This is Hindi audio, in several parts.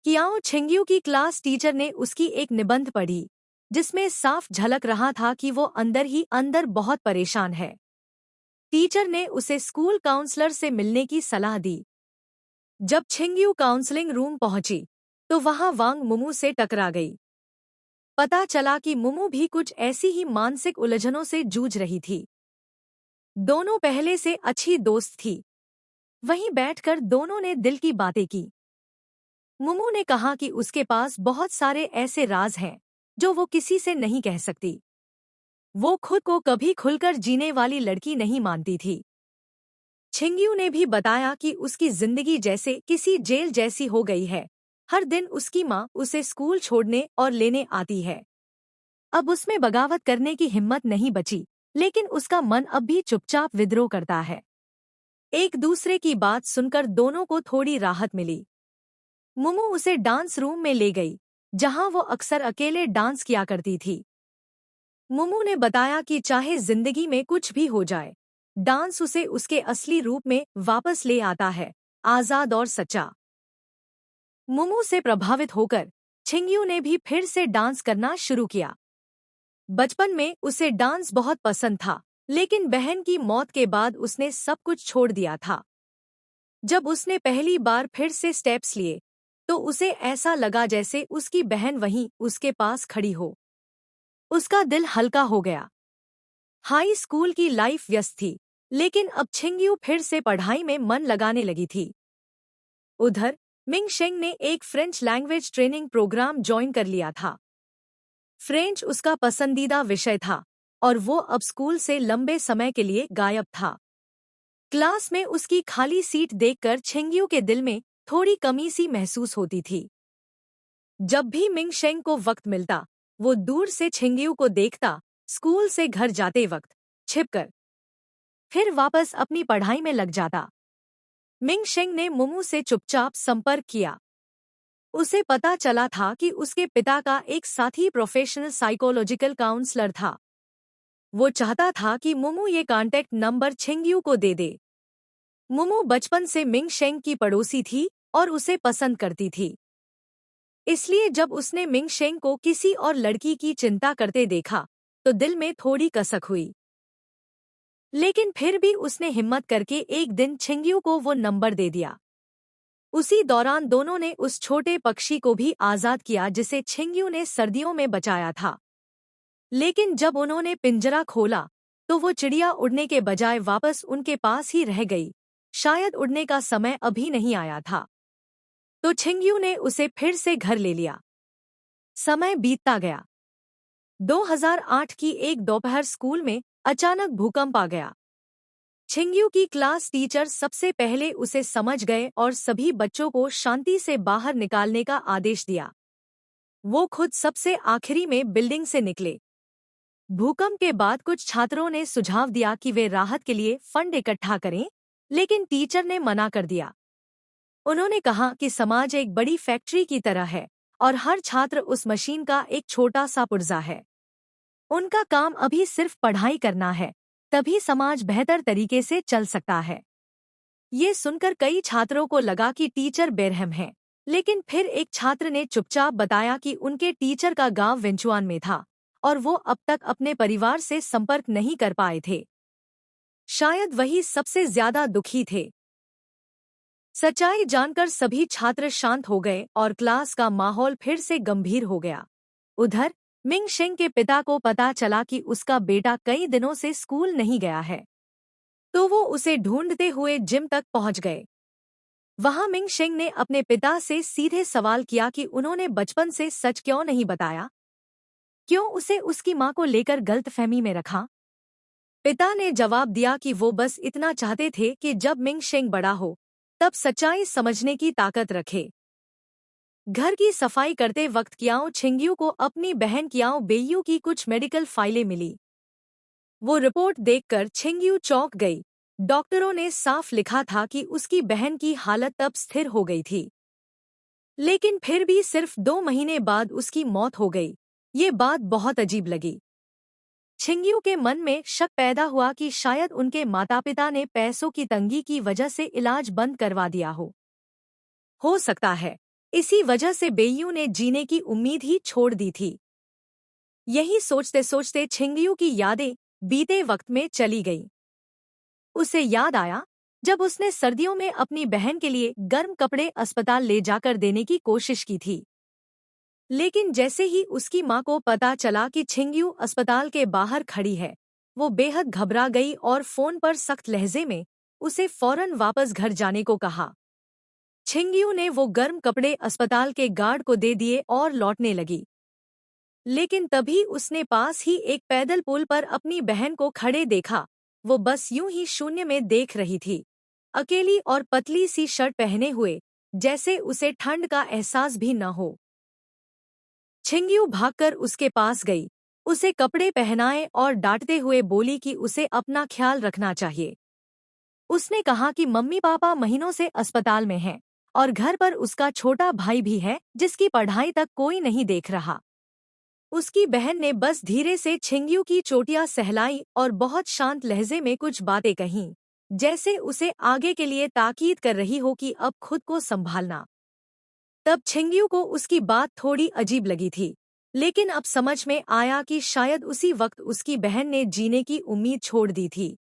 कियाओ छिंग्यू की क्लास टीचर ने उसकी एक निबंध पढ़ी जिसमें साफ झलक रहा था कि वो अंदर ही अंदर बहुत परेशान है। टीचर ने उसे स्कूल काउंसलर से मिलने की सलाह दी। जब छिंग्यू काउंसलिंग रूम पहुंची तो वहां वांग मुमू से टकरा गई। पता चला कि मुमू भी कुछ ऐसी ही मानसिक उलझनों से जूझ रही थी। दोनों पहले से अच्छी दोस्त थी। वहीं बैठकर दोनों ने दिल की बातें की। मुमू ने कहा कि उसके पास बहुत सारे ऐसे राज हैं जो वो किसी से नहीं कह सकती। वो खुद को कभी खुलकर जीने वाली लड़की नहीं मानती थी। छिंग्यू ने भी बताया कि उसकी जिंदगी जैसे किसी जेल जैसी हो गई है। हर दिन उसकी माँ उसे स्कूल छोड़ने और लेने आती है। अब उसमें बगावत करने की हिम्मत नहीं बची, लेकिन उसका मन अब भी चुपचाप विद्रोह करता है। एक दूसरे की बात सुनकर दोनों को थोड़ी राहत मिली। मुमू उसे डांस रूम में ले गई, जहां वो अक्सर अकेले डांस किया करती थी। मुमू ने बताया कि चाहे जिंदगी में कुछ भी हो जाए, डांस उसे उसके असली रूप में वापस ले आता है, आजाद और सच्चा। मुमू से प्रभावित होकर छिंग्यू ने भी फिर से डांस करना शुरू किया। बचपन में उसे डांस बहुत पसंद था, लेकिन बहन की मौत के बाद उसने सब कुछ छोड़ दिया था। जब उसने पहली बार फिर से स्टेप्स लिए तो उसे ऐसा लगा जैसे उसकी बहन वहीं उसके पास खड़ी हो। उसका दिल हल्का हो गया। हाई स्कूल की लाइफ व्यस्त थी, लेकिन अब छिंग्यू फिर से पढ़ाई में मन लगाने लगी थी। उधर मिंग शेंग ने एक French language training program join कर लिया था। फ्रेंच उसका पसंदीदा विषय था और वो अब स्कूल से लंबे समय के लिए गायब था। क्लास में उसकी खाली सीट देखकर छिंग्यू के दिल में थोड़ी कमी सी महसूस होती थी। जब भी मिंग शेंग को वक्त मिलता, वो दूर से छिंग्यू को देखता, स्कूल से घर जाते वक्त छिपकर, फिर वापस अपनी पढ़ाई में लग जाता। मिंग शेंग ने मुमू से चुपचाप संपर्क किया। उसे पता चला था कि उसके पिता का एक साथी प्रोफेशनल साइकोलॉजिकल काउंसलर था। वो चाहता था कि मुमू ये कांटेक्ट नंबर छिंग्यू को दे दे। मुमू बचपन से मिंग शेंग की पड़ोसी थी और उसे पसंद करती थी। इसलिए जब उसने मिंग शेंग को किसी और लड़की की चिंता करते देखा तो दिल में थोड़ी कसक हुई। लेकिन फिर भी उसने हिम्मत करके एक दिन छिंग्यू को वो नंबर दे दिया। उसी दौरान दोनों ने उस छोटे पक्षी को भी आजाद किया जिसे छिंग्यू ने सर्दियों में बचाया था। लेकिन जब उन्होंने पिंजरा खोला तो वो चिड़िया उड़ने के बजाय वापस उनके पास ही रह गई। शायद उड़ने का समय अभी नहीं आया था। तो छिंग्यू ने उसे फिर से घर ले लिया। समय बीतता गया। 2008 की एक दोपहर स्कूल में अचानक भूकंप आ गया। छिंग्यू की क्लास टीचर सबसे पहले उसे समझ गए और सभी बच्चों को शांति से बाहर निकालने का आदेश दिया। वो खुद सबसे आखिरी में बिल्डिंग से निकले। भूकंप के बाद कुछ छात्रों ने सुझाव दिया कि वे राहत के लिए फंड इकट्ठा करें, लेकिन टीचर ने मना कर दिया। उन्होंने कहा कि समाज एक बड़ी फैक्ट्री की तरह है और हर छात्र उस मशीन का एक छोटा सा पुर्जा है। उनका काम अभी सिर्फ पढ़ाई करना है, तभी समाज बेहतर तरीके से चल सकता है। ये सुनकर कई छात्रों को लगा कि टीचर बेरहम है, लेकिन फिर एक छात्र ने चुपचाप बताया कि उनके टीचर का गांव वेंचुआन में था और वो अब तक अपने परिवार से संपर्क नहीं कर पाए थे। शायद वही सबसे ज्यादा दुखी थे। सच्चाई जानकर सभी छात्र शांत हो गए और क्लास का माहौल फिर से गंभीर हो गया। उधर मिंग शेंग के पिता को पता चला कि उसका बेटा कई दिनों से स्कूल नहीं गया है, तो वो उसे ढूंढते हुए जिम तक पहुंच गए। वहां मिंग शेंग ने अपने पिता से सीधे सवाल किया कि उन्होंने बचपन से सच क्यों नहीं बताया, क्यों उसे उसकी मां को लेकर गलतफहमी में रखा। पिता ने जवाब दिया कि वो बस इतना चाहते थे कि जब मिंग शेंग बड़ा हो तब सच्चाई समझने की ताकत रखे। घर की सफाई करते वक्त कियाओ छिंग्यू को अपनी बहन कियाओ बेयू की कुछ मेडिकल फाइलें मिली। वो रिपोर्ट देखकर छिंग्यू चौंक गई। डॉक्टरों ने साफ लिखा था कि उसकी बहन की हालत तब स्थिर हो गई थी, लेकिन फिर भी सिर्फ 2 महीने बाद उसकी मौत हो गई। ये बात बहुत अजीब लगी। छिंग्यू के मन में शक पैदा हुआ कि शायद उनके माता पिता ने पैसों की तंगी की वजह से इलाज बंद करवा दिया हो सकता है इसी वजह से बेयू ने जीने की उम्मीद ही छोड़ दी थी। यही सोचते सोचते छिंगयू की यादें बीते वक्त में चली गई। उसे याद आया जब उसने सर्दियों में अपनी बहन के लिए गर्म कपड़े अस्पताल ले जाकर देने की कोशिश की थी। लेकिन जैसे ही उसकी मां को पता चला कि छिंगयू अस्पताल के बाहर खड़ी है, वो बेहद घबरा गई और फोन पर सख्त लहजे में उसे फौरन वापस घर जाने को कहा। छिंगयू ने वो गर्म कपड़े अस्पताल के गार्ड को दे दिए और लौटने लगी। लेकिन तभी उसने पास ही एक पैदल पुल पर अपनी बहन को खड़े देखा। वो बस यूं ही शून्य में देख रही थी, अकेली और पतली सी शर्ट पहने हुए, जैसे उसे ठंड का एहसास भी न हो। छिंगयू भागकर उसके पास गई, उसे कपड़े पहनाए और डांटते हुए बोली कि उसे अपना ख्याल रखना चाहिए। उसने कहा कि मम्मी पापा महीनों से अस्पताल में हैं और घर पर उसका छोटा भाई भी है जिसकी पढ़ाई तक कोई नहीं देख रहा। उसकी बहन ने बस धीरे से छिंगयू की चोटियां सहलाई और बहुत शांत लहजे में कुछ बातें कहीं, जैसे उसे आगे के लिए ताकीद कर रही हो कि अब खुद को संभालना। तब छिंगयू को उसकी बात थोड़ी अजीब लगी थी, लेकिन अब समझ में आया कि शायद उसी वक्त उसकी बहन ने जीने की उम्मीद छोड़ दी थी।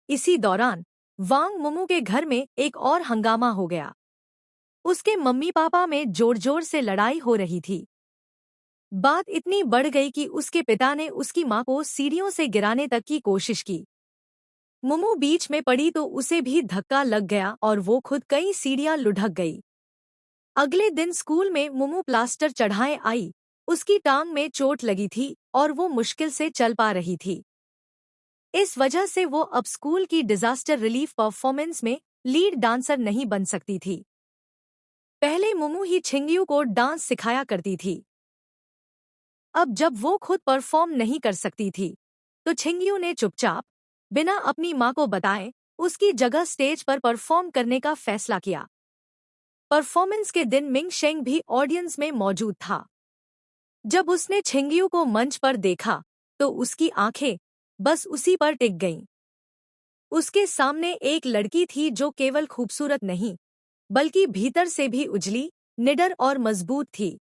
इसी दौरान वांग मुमू के घर में एक और हंगामा हो गया। उसके मम्मी पापा में जोर जोर से लड़ाई हो रही थी। बात इतनी बढ़ गई कि उसके पिता ने उसकी मां को सीढ़ियों से गिराने तक की कोशिश की। मुमू बीच में पड़ी तो उसे भी धक्का लग गया और वो खुद कई सीढ़ियां लुढ़क गई। अगले दिन स्कूल में मुमू प्लास्टर चढ़ाए आई। उसकी टांग में चोट लगी थी और वो मुश्किल से चल पा रही थी। इस वजह से वो अब स्कूल की डिजास्टर रिलीफ परफॉर्मेंस में लीड डांसर नहीं बन सकती थी। पहले मुमू ही छिंगयू को डांस सिखाया करती थी। अब जब वो खुद परफॉर्म नहीं कर सकती थी, तो छिंगयू ने चुपचाप, बिना अपनी मां को बताए, उसकी जगह स्टेज पर परफॉर्म करने का फैसला किया। परफॉर्मेंस के दिन मिंग शेंग भी ऑडियंस में मौजूद था। जब उसने छिंगयू को मंच पर देखा, तो उसकी आंखें बस उसी पर टिक गईं। उसके सामने एक लड़की थी जो केवल खूबसूरत नहीं, बल्कि भीतर से भी उजली, निडर और मजबूत थी।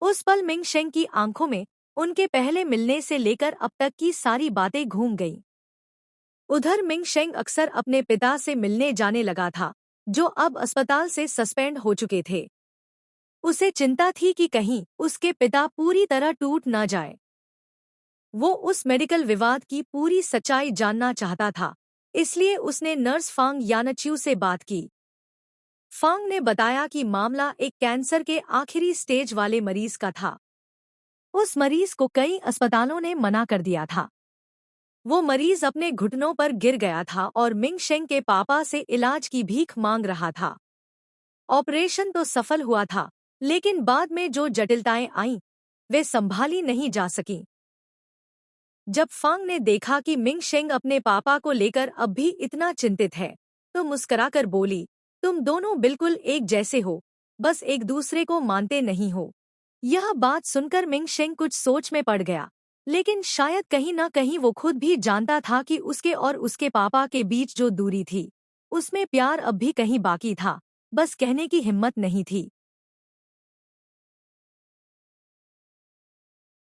उस पल मिंग शेंग की आंखों में उनके पहले मिलने से लेकर अब तक की सारी बातें घूम गईं। उधर मिंग शेंग अक्सर अपने पिता से मिलने जाने लगा था, जो अब अस्पताल से सस्पेंड हो चुके थे। उसे चिंता थी कि कहीं उसके पिता पूरी तरह टूट न जाए। वो उस मेडिकल विवाद की पूरी सच्चाई जानना चाहता था, इसलिए उसने नर्स फांग यानच्यू से बात की। फांग ने बताया कि मामला एक कैंसर के आखिरी स्टेज वाले मरीज का था। उस मरीज को कई अस्पतालों ने मना कर दिया था। वो मरीज अपने घुटनों पर गिर गया था और मिंग शेंग के पापा से इलाज की भीख मांग रहा था। ऑपरेशन तो सफल हुआ था, लेकिन बाद में जो जटिलताएं आईं, वे संभाली नहीं जा सकीं। जब फांग ने देखा कि मिंग शेंग अपने पापा को लेकर अब भी इतना चिंतित है, तो मुस्कुराकर बोली, तुम दोनों बिल्कुल एक जैसे हो, बस एक दूसरे को मानते नहीं हो। यह बात सुनकर मिंग शेंग कुछ सोच में पड़ गया, लेकिन शायद कहीं न कहीं वो खुद भी जानता था कि उसके और उसके पापा के बीच जो दूरी थी, उसमें प्यार अब भी कहीं बाकी था, बस कहने की हिम्मत नहीं थी।